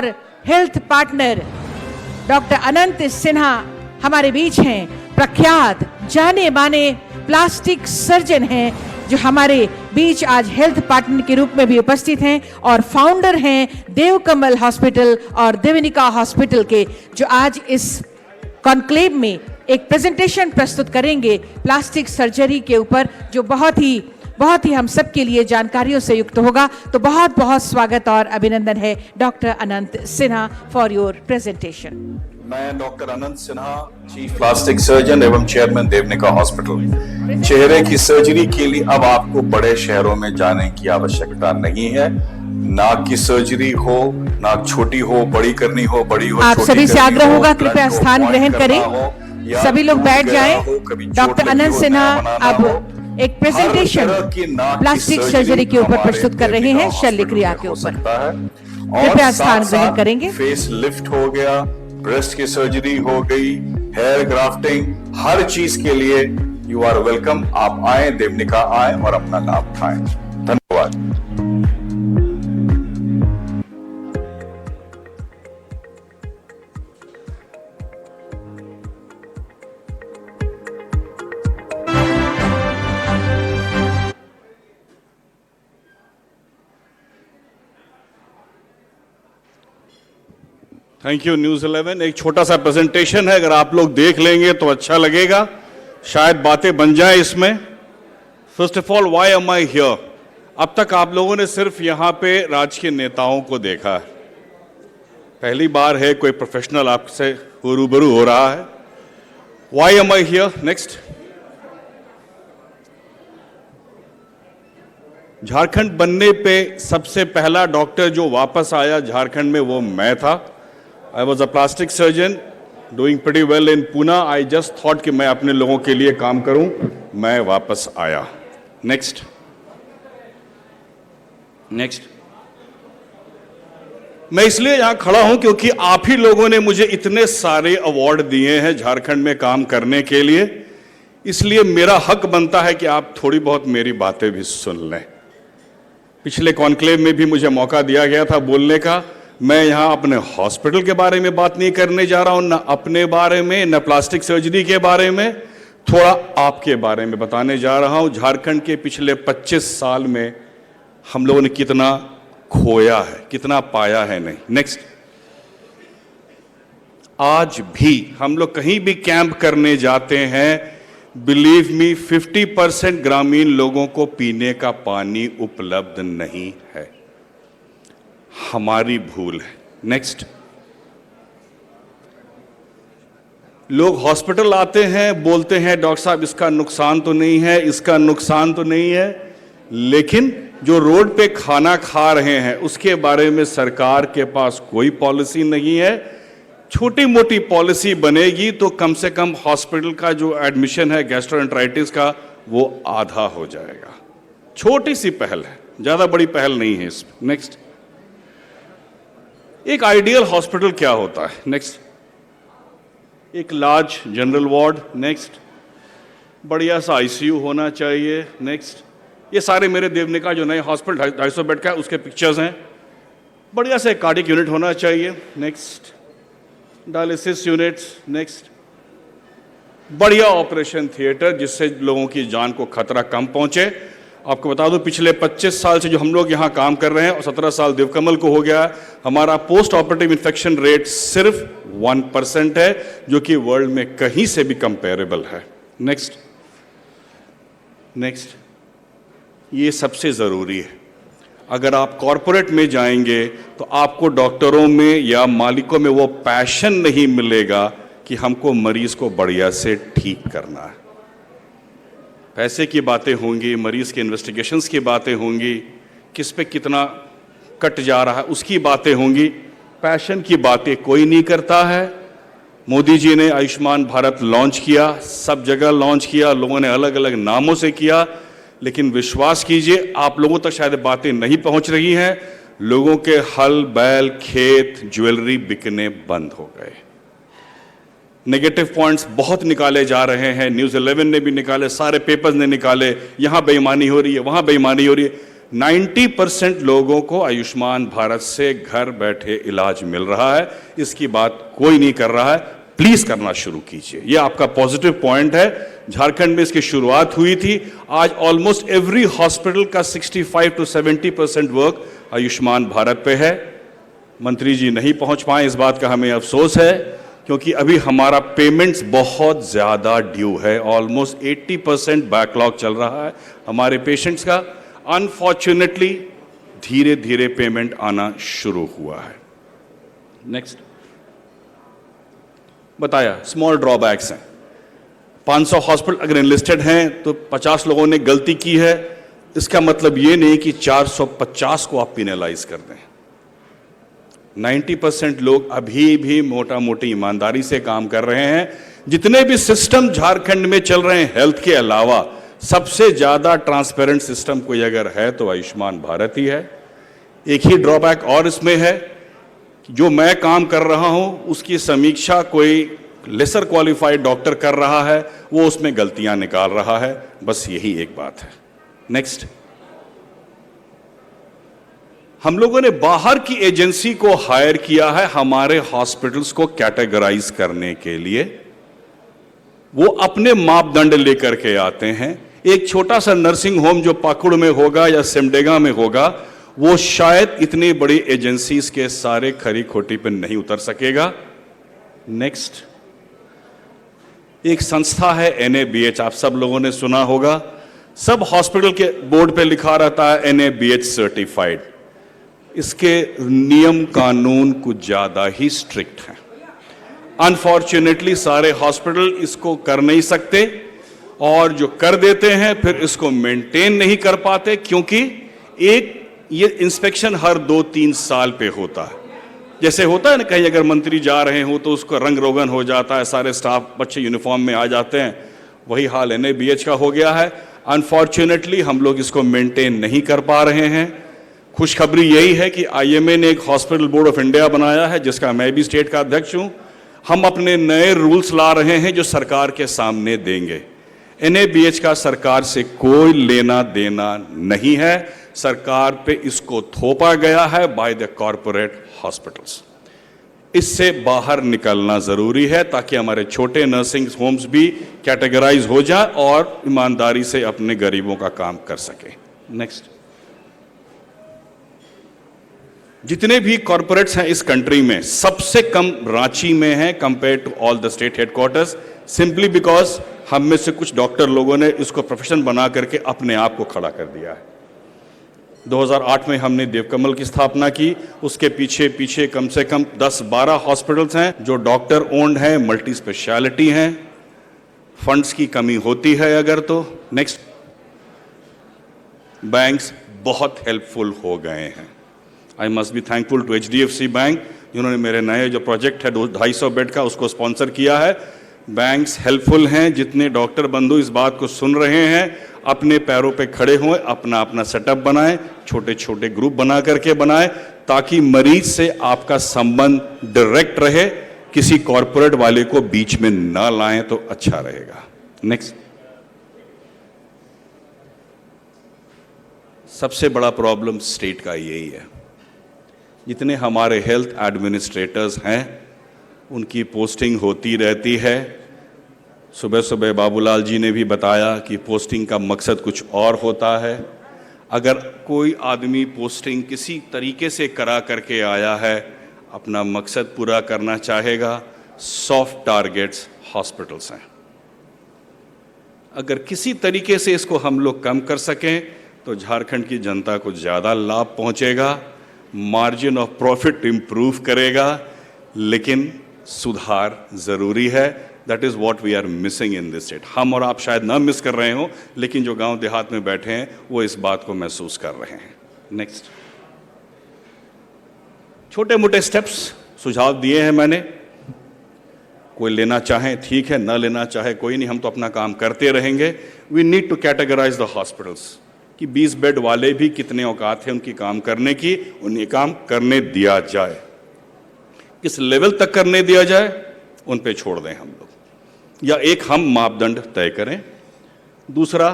और health partner doctor अनंत सिन्हा हमारे बीच हैं। प्रख्यात जाने माने प्लास्टिक सर्जन हैं जो हमारे बीच आज हेल्थ पार्टनर के रूप में भी उपस्थित हैं और फाउंडर हैं देवकमल हॉस्पिटल और देवनिका हॉस्पिटल के, जो आज इस कॉन्क्लेव में एक प्रेजेंटेशन प्रस्तुत करेंगे प्लास्टिक सर्जरी के ऊपर, जो बहुत ही हम सब के लिए जानकारियों से युक्त होगा। तो बहुत बहुत स्वागत और अभिनंदन है doctor Anant Sinha for your presentation. मैं डॉक्टर अनंत सिन्हा, चीफ प्लास्टिक सर्जन एवं चेयरमैन देवनिका हॉस्पिटल। चेहरे की सर्जरी के लिए अब आपको बड़े शहरों में जाने की आवश्यकता नहीं है। नाक की सर्जरी हो, नाक छोटी हो, बड़ी करनी हो, बड़ी हो, आप सभी से आग्रह होगा कृपया स्थान ग्रहण करें, सभी लोग बैठ जाएं। डॉक्टर अनंत सिन्हा अब एक प्रेजेंटेशन प्लास्टिक सर्जरी के ऊपर प्रस्तुत कर रहे हैं, शल्य क्रिया के ऊपर। कृपया स्थान ग्रहण करेंगे। फेस लिफ्ट हो गया, ब्रेस्ट की सर्जरी हो गई, हेयर ग्राफ्टिंग, हर चीज के लिए यू आर वेलकम। आप आए, देवनिका आए और अपना लाभ उठाएं। धन्यवाद। Thank you news 11। एक छोटा सा प्रेजेंटेशन है, अगर आप लोग देख लेंगे तो अच्छा लगेगा, शायद बातें बन जाए इसमें। First of all, why am I hear? अब तक आप लोगों ने सिर्फ यहाँ पे राजकीय नेताओं को देखा है, पहली बार है कोई प्रोफेशनल आपसे रूबरू हो रहा है। Why am I hear? Next. Jharkhand बनने पे सबसे पहला डॉक्टर जो वापस आया झारखंड में वो मैं था। I was a plastic surgeon doing pretty well in Pune. I just thought कि मैं अपने लोगों के लिए काम करूं, मैं वापस आया। Next. मैं इसलिए यहाँ खड़ा हूं क्योंकि आप ही लोगों ने मुझे इतने सारे अवार्ड दिए हैं झारखंड में काम करने के लिए, इसलिए मेरा हक बनता है कि आप थोड़ी बहुत मेरी बातें भी सुन लें। पिछले कॉन्क्लेव में भी मुझे मौका दिया गया था बोलने का। मैं यहाँ अपने हॉस्पिटल के बारे में बात नहीं करने जा रहा हूँ, न अपने बारे में, न प्लास्टिक सर्जरी के बारे में, थोड़ा आपके बारे में बताने जा रहा हूँ। झारखंड के पिछले 25 साल में हम लोगों ने कितना खोया है, कितना पाया है नहीं। नेक्स्ट। आज भी हम लोग कहीं भी कैंप करने जाते हैं, बिलीव मी 50% ग्रामीण लोगों को पीने का पानी उपलब्ध नहीं है। हमारी भूल है। नेक्स्ट। लोग हॉस्पिटल आते हैं, बोलते हैं डॉक्टर साहब इसका नुकसान तो नहीं है, इसका नुकसान तो नहीं है, लेकिन जो रोड पे खाना खा रहे हैं उसके बारे में सरकार के पास कोई पॉलिसी नहीं है। छोटी मोटी पॉलिसी बनेगी तो कम से कम हॉस्पिटल का जो एडमिशन है गैस्ट्रोएंटराइटिस का वो आधा हो जाएगा। छोटी सी पहल है, ज्यादा बड़ी पहल नहीं है इसमें। नेक्स्ट। एक आइडियल हॉस्पिटल क्या होता है? नेक्स्ट। एक लार्ज जनरल वार्ड। नेक्स्ट। बढ़िया सा आईसीयू होना चाहिए। नेक्स्ट। ये सारे मेरे देवनिका जो नए हॉस्पिटल 250 बेड का है उसके पिक्चर्स हैं। बढ़िया से कार्डियक यूनिट होना चाहिए। नेक्स्ट। Dialysis units. नेक्स्ट। बढ़िया ऑपरेशन थिएटर जिससे लोगों की जान को खतरा कम पहुंचे। आपको बता दूं पिछले 25 साल से जो हम लोग यहाँ काम कर रहे हैं और 17 साल देवकमल को हो गया, हमारा पोस्ट ऑपरेटिव इन्फेक्शन रेट सिर्फ 1% है, जो कि वर्ल्ड में कहीं से भी कंपेरेबल है। नेक्स्ट। ये सबसे जरूरी है। अगर आप कॉरपोरेट में जाएंगे तो आपको डॉक्टरों में या मालिकों में वो पैशन नहीं मिलेगा कि हमको मरीज को बढ़िया से ठीक करना है। पैसे की बातें होंगी, मरीज के इन्वेस्टिगेशंस की बातें होंगी, किस पे कितना कट जा रहा है उसकी बातें होंगी, पैशन की बातें कोई नहीं करता है। मोदी जी ने आयुष्मान भारत लॉन्च किया, सब जगह लॉन्च किया, लोगों ने अलग अलग नामों से किया, लेकिन विश्वास कीजिए आप लोगों तक शायद बातें नहीं पहुंच रही हैं। लोगों के हल बैल खेत ज्वेलरी बिकने बंद हो गए। नेगेटिव पॉइंट्स बहुत निकाले जा रहे हैं, न्यूज़ 11 ने भी निकाले, सारे पेपर्स ने निकाले, यहाँ बेईमानी हो रही है, वहाँ बेईमानी हो रही है, 90% लोगों को आयुष्मान भारत से घर बैठे इलाज मिल रहा है। इसकी बात कोई नहीं कर रहा है, प्लीज करना शुरू कीजिए। ये आपका पॉजिटिव पॉइंट है। झारखंड में इसकी शुरुआत हुई थी, आज ऑलमोस्ट एवरी हॉस्पिटल का 65 to 70% वर्क आयुष्मान भारत पे है। मंत्री जी नहीं पहुंच पाए, इस बात का हमें अफसोस है, क्योंकि अभी हमारा पेमेंट्स बहुत ज्यादा ड्यू है। ऑलमोस्ट 80% बैकलॉग चल रहा है हमारे पेशेंट्स का। अनफॉर्चुनेटली धीरे धीरे पेमेंट आना शुरू हुआ है। नेक्स्ट बताया, स्मॉल ड्रॉबैक्स हैं। 500 हॉस्पिटल अगर इनलिस्टेड हैं तो 50 लोगों ने गलती की है, इसका मतलब ये नहीं कि 450 को आप पिनलाइज कर दें। 90% लोग अभी भी मोटा मोटी ईमानदारी से काम कर रहे हैं। जितने भी सिस्टम झारखंड में चल रहे हैं हेल्थ के अलावा, सबसे ज्यादा ट्रांसपेरेंट सिस्टम कोई अगर है तो आयुष्मान भारत ही है। एक ही ड्रॉबैक और इसमें है, जो मैं काम कर रहा हूं उसकी समीक्षा कोई लेसर क्वालिफाइड डॉक्टर कर रहा है, वो उसमें गलतियां निकाल रहा है, बस यही एक बात है। नेक्स्ट, हम लोगों ने बाहर की एजेंसी को हायर किया है हमारे हॉस्पिटल्स को कैटेगराइज करने के लिए। वो अपने मापदंड लेकर के आते हैं। एक छोटा सा नर्सिंग होम जो पाकुड़ में होगा या सिमडेगा में होगा, वो शायद इतनी बड़ी एजेंसीज के सारे खरी खोटी पे नहीं उतर सकेगा। नेक्स्ट, एक संस्था है NABH, आप सब लोगों ने सुना होगा। सब हॉस्पिटल के बोर्ड पे लिखा रहता है NABH सर्टिफाइड। इसके नियम कानून कुछ ज्यादा ही स्ट्रिक्ट हैं। अनफॉर्चुनेटली सारे हॉस्पिटल इसको कर नहीं सकते, और जो कर देते हैं फिर इसको मेंटेन नहीं कर पाते, क्योंकि एक ये इंस्पेक्शन हर 2-3 साल पे होता है। जैसे होता है ना, कहीं अगर मंत्री जा रहे हो तो उसको रंग रोगन हो जाता है, सारे स्टाफ बच्चे यूनिफॉर्म में आ जाते हैं, वही हाल NABH का हो गया है। अनफॉर्चुनेटली हम लोग इसको मेंटेन नहीं कर पा रहे हैं। खुशखबरी यही है कि IMA ने एक हॉस्पिटल बोर्ड ऑफ इंडिया बनाया है, जिसका मैं भी स्टेट का अध्यक्ष हूं। हम अपने नए रूल्स ला रहे हैं जो सरकार के सामने देंगे। NABH का सरकार से कोई लेना देना नहीं है, सरकार पे इसको थोपा गया है बाय द कॉरपोरेट हॉस्पिटल्स। इससे बाहर निकलना जरूरी है ताकि हमारे छोटे नर्सिंग होम्स भी कैटेगराइज हो जाए और ईमानदारी से अपने गरीबों का काम कर सके। नेक्स्ट, जितने भी कॉरपोरेट्स हैं इस कंट्री में, सबसे कम रांची में हैं compare to all the state headquarters, simply because हम में से कुछ डॉक्टर लोगों ने इसको प्रोफेशन बना करके अपने आप को खड़ा कर दिया है। 2008 में हमने देवकमल की स्थापना की, उसके पीछे पीछे कम से कम 10-12 हॉस्पिटल्स हैं जो डॉक्टर ओन्ड हैं, मल्टी स्पेशलिटी हैं। फंड्स की कमी होती है अगर तो। नेक्स्ट, बैंक्स बहुत हेल्पफुल हो गए हैं। I must be thankful to HDFC bank, जिन्होंने मेरे नए जो प्रोजेक्ट है 250 बेड का, उसको स्पॉन्सर किया है। बैंक्स हेल्पफुल हैं। जितने डॉक्टर बंधु इस बात को सुन रहे हैं, अपने पैरों पे खड़े हों, अपना अपना सेटअप बनाएं, छोटे छोटे ग्रुप बना करके बनाएं, ताकि मरीज से आपका संबंध डायरेक्ट रहे, किसी कॉरपोरेट वाले को बीच में ना लाएं तो अच्छा रहेगा। नेक्स्ट, सबसे बड़ा प्रॉब्लम स्टेट का यही है। जितने हमारे हेल्थ एडमिनिस्ट्रेटर्स हैं उनकी पोस्टिंग होती रहती है। सुबह सुबह बाबूलाल जी ने भी बताया कि पोस्टिंग का मकसद कुछ और होता है। अगर कोई आदमी पोस्टिंग किसी तरीके से करा करके आया है, अपना मकसद पूरा करना चाहेगा, सॉफ्ट टारगेट्स हॉस्पिटल्स हैं। अगर किसी तरीके से इसको हम लोग कम कर सकें तो झारखंड की जनता को ज़्यादा लाभ पहुंचेगा, मार्जिन ऑफ प्रॉफिट इंप्रूव करेगा, लेकिन सुधार ज़रूरी है। That is what we are missing in this state. हम और आप शायद ना मिस कर रहे हो, लेकिन जो गांव देहात में बैठे हैं वो इस बात को महसूस कर रहे हैं। नेक्स्ट, छोटे मोटे स्टेप्स सुझाव दिए हैं मैंने। कोई लेना चाहे ठीक है, ना लेना चाहे कोई नहीं, हम तो अपना काम करते रहेंगे। We need to categorise the hospitals कि 20 बेड वाले भी कितने औकात हैं उनकी काम करने की, उन्हें काम करने दिया जाए। किस लेवल तक करने दिया जाए उन पे छोड़ दें हम लोग, या एक हम मापदंड तय करें। दूसरा,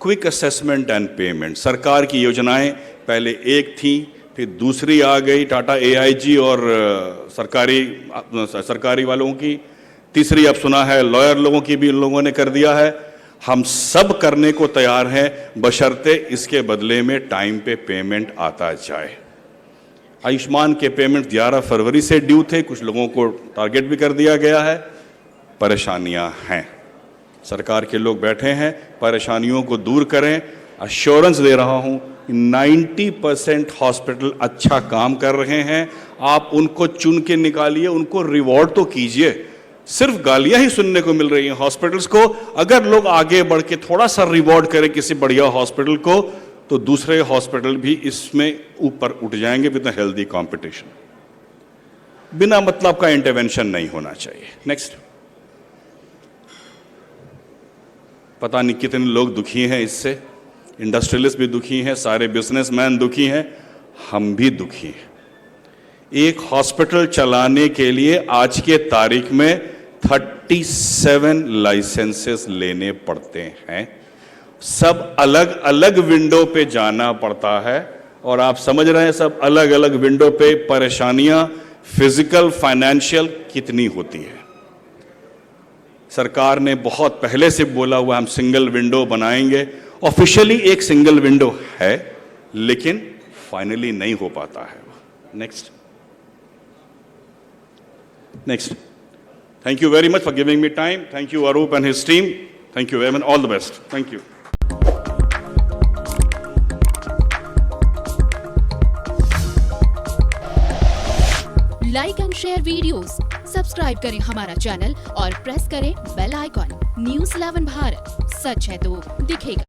क्विक असेसमेंट एंड पेमेंट। सरकार की योजनाएं पहले एक थी, फिर दूसरी आ गई टाटा AIG और सरकारी वालों की, तीसरी अब सुना है लॉयर लोगों की भी इन लोगों ने कर दिया है। हम सब करने को तैयार हैं, बशर्ते इसके बदले में टाइम पे पेमेंट आता जाए। आयुष्मान के पेमेंट 11 फरवरी से ड्यू थे, कुछ लोगों को टारगेट भी कर दिया गया है। परेशानियां हैं, सरकार के लोग बैठे हैं, परेशानियों को दूर करें। अश्योरेंस दे रहा हूं 90% हॉस्पिटल अच्छा काम कर रहे हैं। आप उनको चुन के निकालिए, उनको रिवॉर्ड तो कीजिए। सिर्फ गालियां ही सुनने को मिल रही हैं हॉस्पिटल्स को। अगर लोग आगे बढ़ के थोड़ा सा रिवॉर्ड करें किसी बढ़िया हॉस्पिटल को, तो दूसरे हॉस्पिटल भी इसमें ऊपर उठ जाएंगे विद हेल्दी कंपटीशन। बिना मतलब का इंटरवेंशन नहीं होना चाहिए। नेक्स्ट। पता नहीं कितने लोग दुखी हैं इससे, इंडस्ट्रियलिस्ट भी दुखी हैं, सारे बिजनेसमैन दुखी हैं, हम भी दुखी हैं। एक हॉस्पिटल चलाने के लिए आज के तारीख में 37 लाइसेंसेस लेने पड़ते हैं। सब अलग अलग विंडो पे जाना पड़ता है, और आप समझ रहे हैं सब अलग अलग विंडो पे परेशानियां फिजिकल फाइनेंशियल कितनी होती है। सरकार ने बहुत पहले से बोला हुआ हम सिंगल विंडो बनाएंगे। ऑफिशियली एक सिंगल विंडो है, लेकिन फाइनली नहीं हो पाता है। Next. Thank you very much for giving me time. Thank you, Arup and his team. Thank you, everyone. All the best. Thank you. Like and share videos, subscribe करें हमारा channel और press करें bell icon. News 11 Bharat, सच है तो दिखेगा।